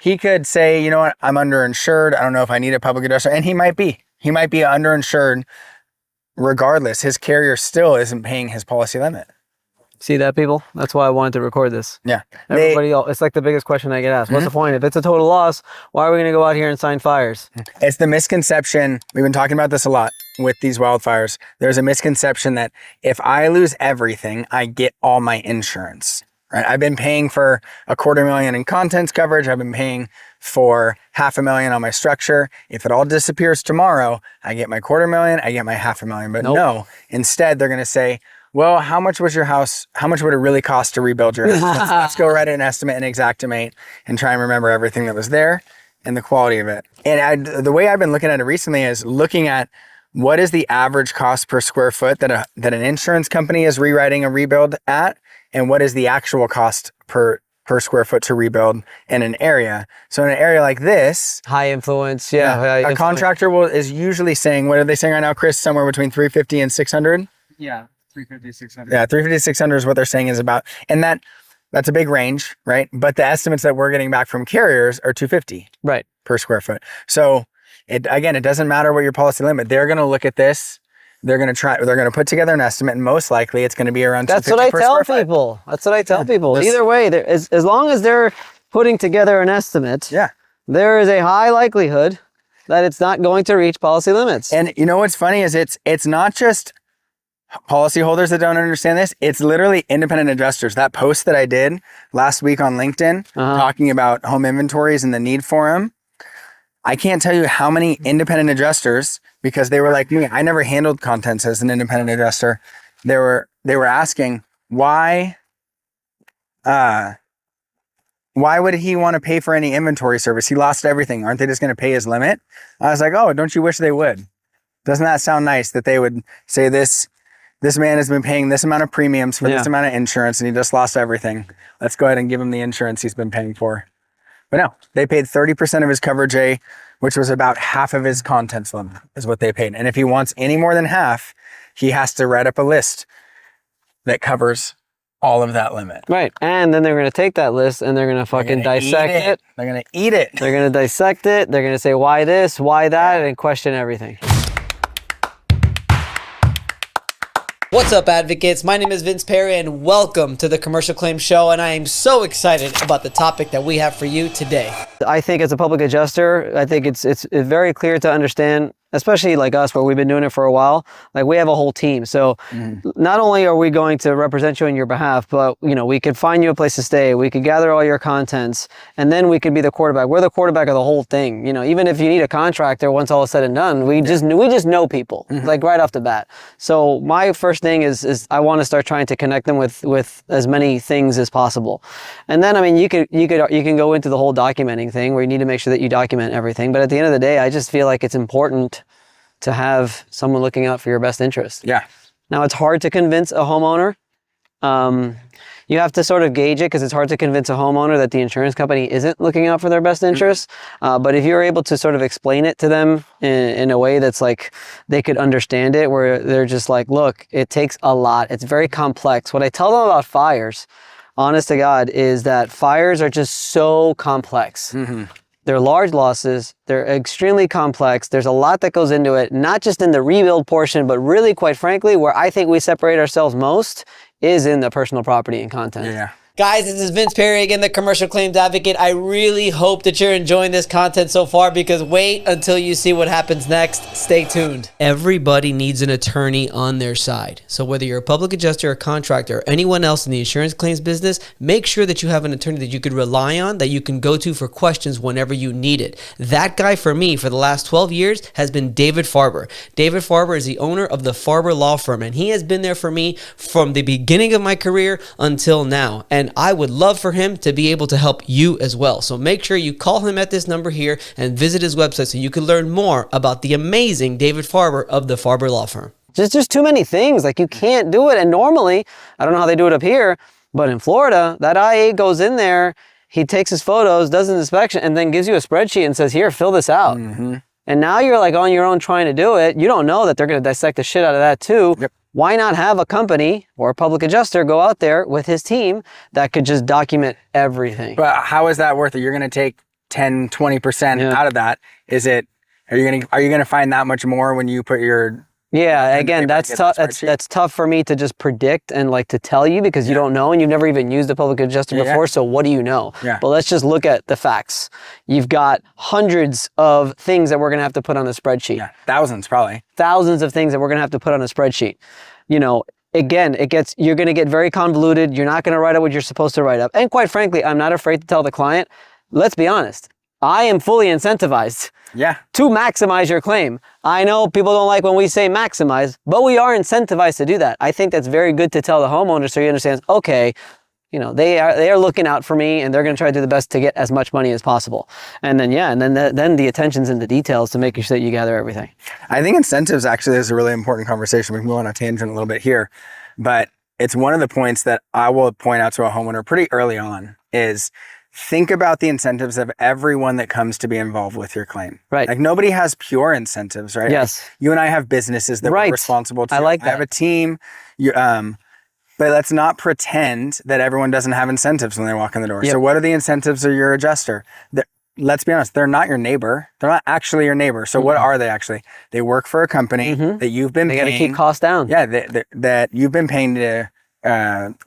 he could say, you know what, I'm underinsured. I don't know if I need a public adjuster. And he might be underinsured regardless. His carrier still isn't paying his policy limit. See that, people? That's why I wanted to record this. Yeah. Everybody else, it's like the biggest question I get asked. What's the point? If it's a total loss, why are we going to go out here and sign fires? It's the misconception. We've been talking about this a lot with these wildfires. There's a misconception that if I lose everything, I get all my insurance. Right? I've been paying for $250,000 in contents coverage. I've been paying for $500,000 on my structure. If it all disappears tomorrow, I get my $250,000, I get my $500,000. But no, instead they're going to say, well, how much was your house? How much would it really cost to rebuild your house? Let's go write an estimate and Xactimate and try and remember everything that was there and the quality of it. And the way I've been looking at it recently is looking at what is the average cost per square foot that an insurance company is rewriting a rebuild at, and what is the actual cost per square foot to rebuild in an area. So in an area like this, high influence, a contractor is usually saying, what are they saying right now, Chris? Somewhere between $350 and $600? Yeah. 350, 600. Yeah, 350, 600 is what they're saying is about. And that's a big range, right? But the estimates that we're getting back from carriers are $250 right per square foot. So it doesn't matter what your policy limit. They're going to look at this. They're going to put together an estimate, and most likely it's going to be around $250 per square foot. That's what I tell people. Either way, as long as they're putting together an estimate, there is a high likelihood that it's not going to reach policy limits. And you know what's funny is it's not just policyholders that don't understand this. It's literally independent adjusters. That post that I did last week on LinkedIn talking about home inventories and the need for them, I can't tell you how many independent adjusters, because they were like me, I never handled contents as an independent adjuster. They were asking why would he want to pay for any inventory service? He lost everything. Aren't they just going to pay his limit? I was like, oh, don't you wish they would? Doesn't that sound nice that they would say this man has been paying this amount of premiums for this amount of insurance and he just lost everything. Let's go ahead and give him the insurance he's been paying for. But no, they paid 30% of his coverage A, which was about half of his contents limit is what they paid. And if he wants any more than half, he has to write up a list that covers all of that limit. Right. And then they're going to take that list and they're going to fucking dissect it. They're going to eat it. They're going to dissect it. They're going to say, why this, why that, and question everything. What's up, advocates? My name is Vince Perry and welcome to the Commercial Claim Show, and I am so excited about the topic that we have for you today. I think as a public adjuster, I think it's very clear to understand, especially like us where we've been doing it for a while, like we have a whole team. So not only are we going to represent you on your behalf, but we could find you a place to stay, we could gather all your contents, and then we could be the quarterback. We're the quarterback of the whole thing. Even if you need a contractor, once all is said and done, we just know people like right off the bat. So my first thing is I want to start trying to connect them with as many things as possible. And then, I mean, you can go into the whole documenting thing where you need to make sure that you document everything. But at the end of the day, I just feel like it's important to have someone looking out for your best interest. Yeah. Now, it's hard to convince a homeowner. You have to sort of gauge it because it's hard to convince a homeowner that the insurance company isn't looking out for their best interests. But if you're able to sort of explain it to them in a way that's like they could understand it, where they're just like, look, it takes a lot. It's very complex. What I tell them about fires, honest to God, is that fires are just so complex. They're large losses. They're extremely complex. There's a lot that goes into it, not just in the rebuild portion, but really, quite frankly, where I think we separate ourselves most is in the personal property and content. Yeah. Guys, this is Vince Perry again, the Commercial Claims Advocate. I really hope that you're enjoying this content so far, because wait until you see what happens next. Stay tuned. Everybody needs an attorney on their side. So whether you're a public adjuster, a contractor, or anyone else in the insurance claims business, make sure that you have an attorney that you could rely on, that you can go to for questions whenever you need it. That guy for me for the last 12 years has been David Farber. David Farber is the owner of the Farber Law Firm, and he has been there for me from the beginning of my career until now. And I would love for him to be able to help you as well. So make sure you call him at this number here and visit his website so you can learn more about the amazing David Farber of the Farber Law Firm. Just too many things. Like, you can't do it. And normally, I don't know how they do it up here, but in Florida, that IA goes in there, he takes his photos, does an inspection, and then gives you a spreadsheet and says, here, fill this out. And now you're like on your own trying to do it. You don't know that they're going to dissect the shit out of that too. Why not have a company or a public adjuster go out there with his team that could just document everything? But how is that worth it? You're going to take 10, 20% Yeah. out of that. Are you going to find that much more when you put your, Yeah, and again, paper that's gets tough. the That's spreadsheet? that's tough for me to just predict and like to tell you because you don't know and you've never even used a public adjuster Yeah. before. So what do you know? Yeah. But let's just look at the facts. You've got hundreds of things that we're gonna have to put on a spreadsheet. yeah, thousands probably. Thousands of things that we're gonna have to put on a spreadsheet. You know, again, you're gonna get very convoluted. You're not gonna write up what you're supposed to write up. And quite frankly, I'm not afraid to tell the client. Let's be honest. I am fully incentivized Yeah. to maximize your claim. I know people don't like when we say maximize, but we are incentivized to do that. I think that's very good to tell the homeowner so he understands, okay, you know, they are looking out for me and they're going to try to do the best to get as much money as possible. And then, then the attention's in the details to making sure that you gather everything. I think incentives actually is a really important conversation. We can go on a tangent a little bit here, but it's one of the points that I will point out to a homeowner pretty early on is think about the incentives of everyone that comes to be involved with your claim. Right. Like nobody has pure incentives, right? Yes. You and I have businesses that Right. we're responsible to. I like I have that. a team. But let's not pretend that everyone doesn't have incentives when they walk in the door. Yep. So what are the incentives of your adjuster? Let's be honest, they're not your neighbor. They're not actually your neighbor. So what are they actually? They work for a company that you've been They paying. got to keep costs down. Yeah, that you've been paying to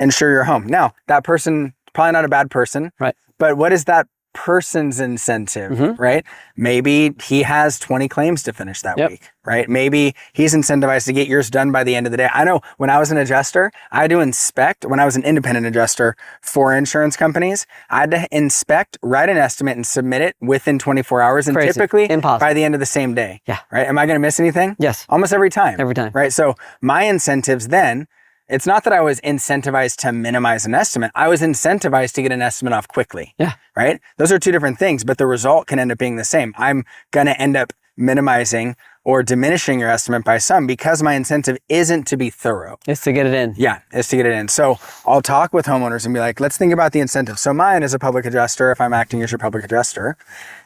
insure your home. Now, that person, probably not a bad person, Right. but what is that person's incentive, right? Maybe he has 20 claims to finish that Yep. week, right? Maybe he's incentivized to get yours done by the end of the day. I know when I was an adjuster, I had to inspect, when I was an independent adjuster for insurance companies, I had to inspect, write an estimate and submit it within 24 hours and Crazy. typically Impossible. by the end of the same day. Yeah. Right? Am I going to miss anything? Yes. Almost every time. Every time. Right? So my incentives then, it's not that I was incentivized to minimize an estimate. I was incentivized to get an estimate off quickly. Yeah. Right? Those are two different things, but the result can end up being the same. I'm going to end up minimizing or diminishing your estimate by some because my incentive isn't to be thorough. It's to get it in. Yeah, it's to get it in. So I'll talk with homeowners and be like, let's think about the incentive. So mine as a public adjuster, if I'm acting as your public adjuster,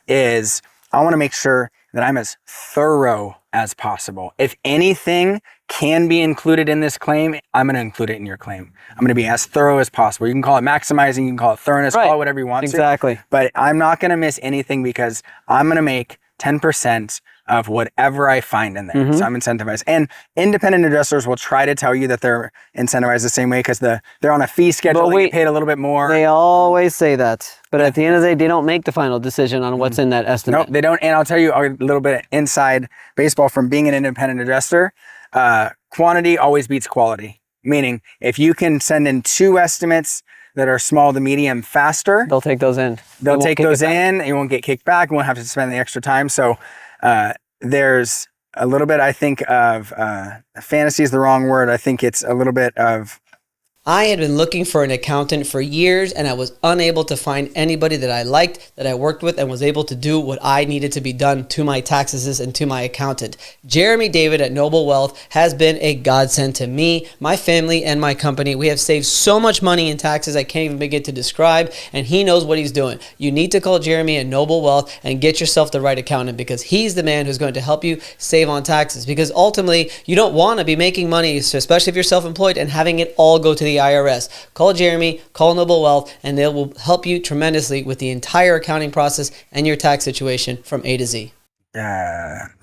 is I want to make sure that I'm as thorough as possible. If anything can be included in this claim, I'm going to include it in your claim. I'm going to be as thorough as possible. You can call it maximizing, you can call it thoroughness, Right. call it whatever you want Exactly. to. But I'm not going to miss anything because I'm going to make 10% of whatever I find in there. So I'm incentivized. And independent adjusters will try to tell you that they're incentivized the same way because they're on a fee schedule, But they get paid a little bit more. They always say that. But at the end of the day, they don't make the final decision on what's in that estimate. Nope, they don't. And I'll tell you a little bit inside baseball from being an independent adjuster. Quantity always beats quality. Meaning, if you can send in 2 estimates that are small to medium faster, They'll take those in. they'll They won't take kick those it back. in. You won't get kicked back. You won't have to spend the extra time. So there's a little bit, I think, of fantasy is the wrong word. I think it's a little bit of I had been looking for an accountant for years and I was unable to find anybody that I liked, that I worked with and was able to do what I needed to be done to my taxes and to my accountant. Jeremy David at Noble Wealth has been a godsend to me, my family, and my company. We have saved so much money in taxes I can't even begin to describe, and he knows what he's doing. You need to call Jeremy at Noble Wealth and get yourself the right accountant because he's the man who's going to help you save on taxes, because ultimately you don't want to be making money, especially if you're self-employed, and having it all go to the IRS. Call Jeremy, call Noble Wealth, and they will help you tremendously with the entire accounting process and your tax situation from A to Z.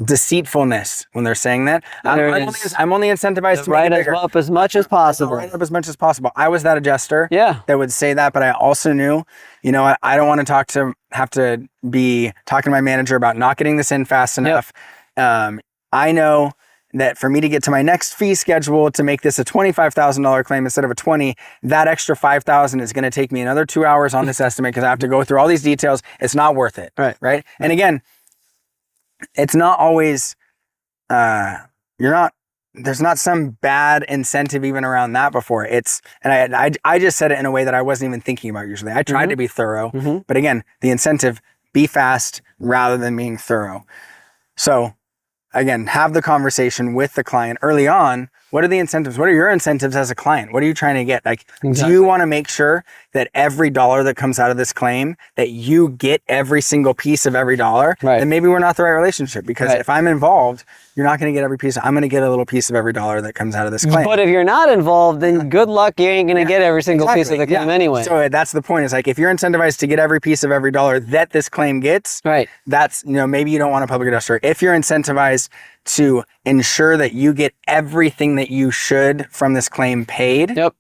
deceitfulness when they're saying that. There I'm it only, is. I'm only incentivized to Write make it as bigger. up as much as possible. Write up as much as possible. I was that adjuster Yeah. that would say that, but I also knew, you know, I don't want to have to be talking to my manager about not getting this in fast enough. I know that for me to get to my next fee schedule to make this a $25,000 claim instead of a 20, that extra 5,000 is going to take me another 2 hours on this estimate because I have to go through all these details. It's not worth it. Right. And again, it's not always, there's not some bad incentive even around that before. I just said it in a way that I wasn't even thinking about usually. I tried to be thorough, but again, the incentive, be fast rather than being thorough. So again, have the conversation with the client early on what are the incentives? What are your incentives as a client? What are you trying to get? Like, do Exactly. you want to make sure that every dollar that comes out of this claim, that you get every single piece of every dollar? Right. Then maybe we're not the right relationship, because Right. if I'm involved, you're not going to get every piece. I'm going to get a little piece of every dollar that comes out of this claim. But if you're not involved, then good luck. You ain't going to get every single piece of the claim anyway. So that's the point. Is like, if you're incentivized to get every piece of every dollar that this claim gets, Right. that's, maybe you don't want a public adjuster. If you're incentivized to ensure that you get everything that you should from this claim paid, Yep.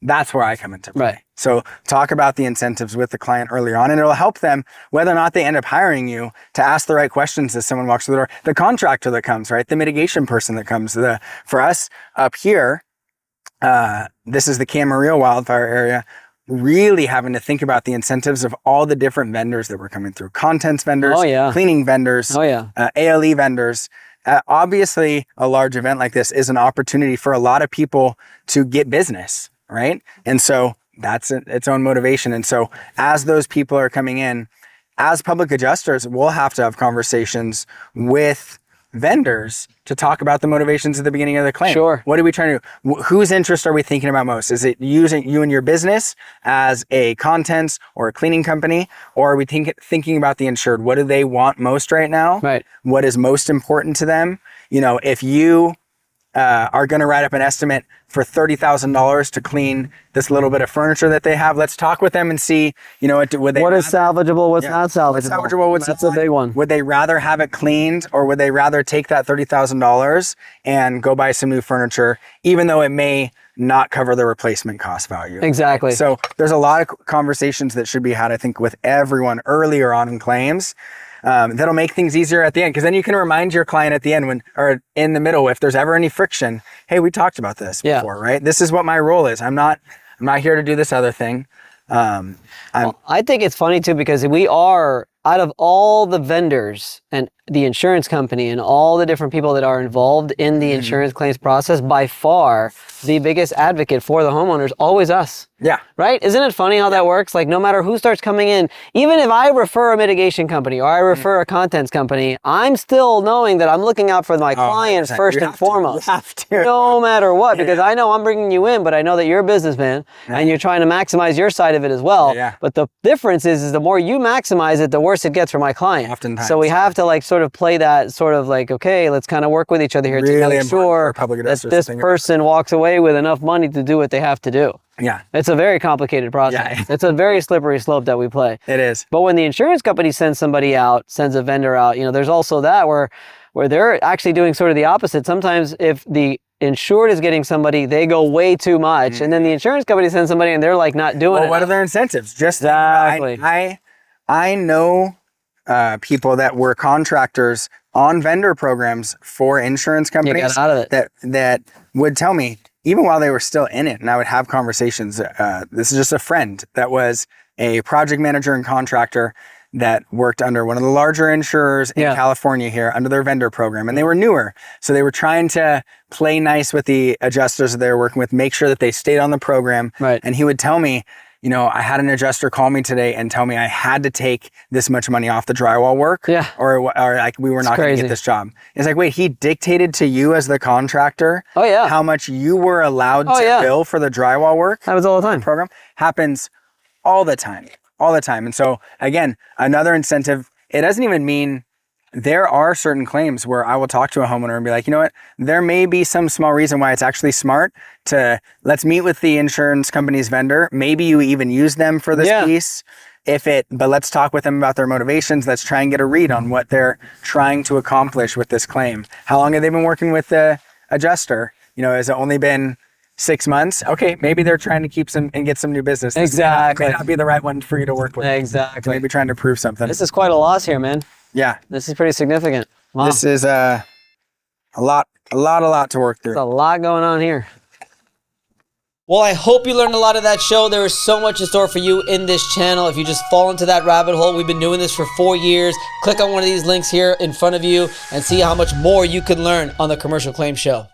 that's where I come into play. Right. So talk about the incentives with the client early on, and it'll help them whether or not they end up hiring you to ask the right questions as someone walks through the door. The contractor that comes, right? The mitigation person that comes. For us up here, this is the Camarillo wildfire area, really having to think about the incentives of all the different vendors that were coming through. Contents vendors, Oh, yeah. cleaning vendors, Oh, yeah. ALE vendors. Obviously, a large event like this is an opportunity for a lot of people to get business, right? And so that's its own motivation. And so as those people are coming in, as public adjusters, we'll have to have conversations with vendors to talk about the motivations at the beginning of the claim. Sure. What are we trying to do? Whose interest are we thinking about most? Is it using you and your business as a contents or a cleaning company? Or are we thinking about the insured? What do they want most right now? Right. What is most important to them? If you are going to write up an estimate for $30,000 to clean this little bit of furniture that they have, let's talk with them and see, what is salvageable, what's not salvageable. What's salvageable, That's a big one. Would they rather have it cleaned, or would they rather take that $30,000 and go buy some new furniture, even though it may not cover the replacement cost value? Exactly. So there's a lot of conversations that should be had, I think, with everyone earlier on in claims. That'll make things easier at the end, because then you can remind your client at the end or in the middle, if there's ever any friction, hey, we talked about this before, right? This is what my role is. I'm not here to do this other thing. I think it's funny too, because we are, out of all the vendors and the insurance company and all the different people that are involved in the insurance claims process, by far the biggest advocate for the homeowners, always us. Yeah. Right? Isn't it funny how that works? Like, no matter who starts coming in, even if I refer a mitigation company or I refer a contents company, I'm still knowing that I'm looking out for my client 100%. first You and have to. foremost. You have to. No matter what, because I know I'm bringing you in, but I know that you're a businessman and you're trying to maximize your side of it as well. Yeah. But the difference is the more you maximize it, the worse it gets for my client. Oftentimes. So we have to like sort of play that sort of like, okay, let's kind of work with each other here to Really make important sure for public that adjusters to this think about. person walks away with enough money to do what they have to do. Yeah, It's a very complicated process. Yeah. It's a very slippery slope that we play. it is. But when the insurance company sends somebody out, sends a vendor out, there's also that where they're actually doing sort of the opposite. Sometimes if the insured is getting somebody, they go way too much. And then the insurance company sends somebody and they're like not doing Well, it. what are their incentives? Just Exactly. I know people that were contractors on vendor programs for insurance companies got out of it. that would tell me, even while they were still in it, and I would have conversations. This is just a friend that was a project manager and contractor that worked under one of the larger insurers in California here under their vendor program, and they were newer. So they were trying to play nice with the adjusters that they were working with, make sure that they stayed on the program. Right. And he would tell me, I had an adjuster call me today and tell me I had to take this much money off the drywall work. Yeah. Or like we were not going to crazy. get this job. It's like, wait, he dictated to you as the contractor Oh, yeah. how much you were allowed to yeah. bill for the drywall work. Happens all the time. Program happens all the time. And so again, another incentive, it doesn't even mean, there are certain claims where I will talk to a homeowner and be like, you know what, there may be some small reason why it's actually smart to, let's meet with the insurance company's vendor. Maybe you even use them for this piece. But let's talk with them about their motivations. Let's try and get a read on what they're trying to accomplish with this claim. How long have they been working with the adjuster? Has it only been 6 months? Okay, maybe they're trying to keep some and get some new business. This Exactly. may not be the right one for you to work with. Exactly. Maybe trying to prove something. This is quite a loss here, man. Yeah. This is pretty significant. Wow. This is a lot to work through. There's a lot going on here. Well, I hope you learned a lot of that show. There is so much in store for you in this channel. If you just fall into that rabbit hole, we've been doing this for 4 years. Click on one of these links here in front of you and see how much more you can learn on the Commercial Claim Show.